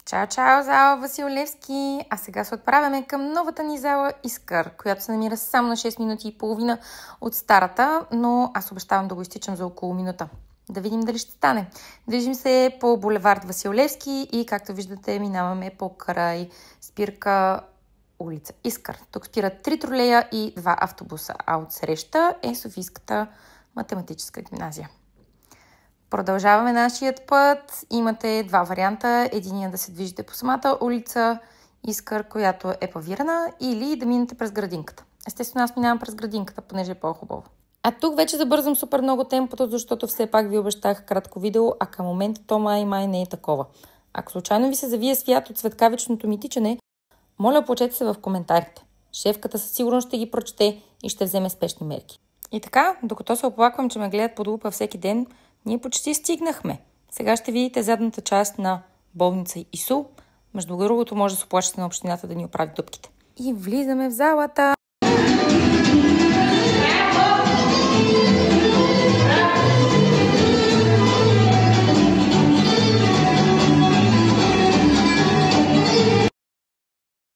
Чао, чао, зала Васил Левски! А сега се отправяме към новата ни зала Искър, която се намира само на 6 минути и половина от старата, но аз обещавам да го изтичам за около минута. Да видим дали ще стане. Движим се по булевард Васил Левски и, както виждате, минаваме покрай спирка улица Искър. Тук спират 3 тролея и 2 автобуса, а отсреща е Софийската математическа гимназия. Продължаваме нашият път. Имате два варианта. Единият да се движите по самата улица Искър, която е павирана, или да минете през градинката. Естествено, аз минавам през градинката, понеже е по-хубаво. А тук вече забързам супер много темпото, защото все пак ви обещах кратко видео, а към момента то май не е такова. Ако случайно ви се завие свят от светкавичното ми тичане, моля, почете се в коментарите. Шефката със сигурност ще ги прочете и ще вземе спешни мерки. И така, докато се оплаквам, че ме гледат под лупа всеки ден, ние почти стигнахме. Сега ще видите задната част на болница ИСУ. Между другото, може да се оплачете на общината да ни оправи дупките. И влизаме в залата.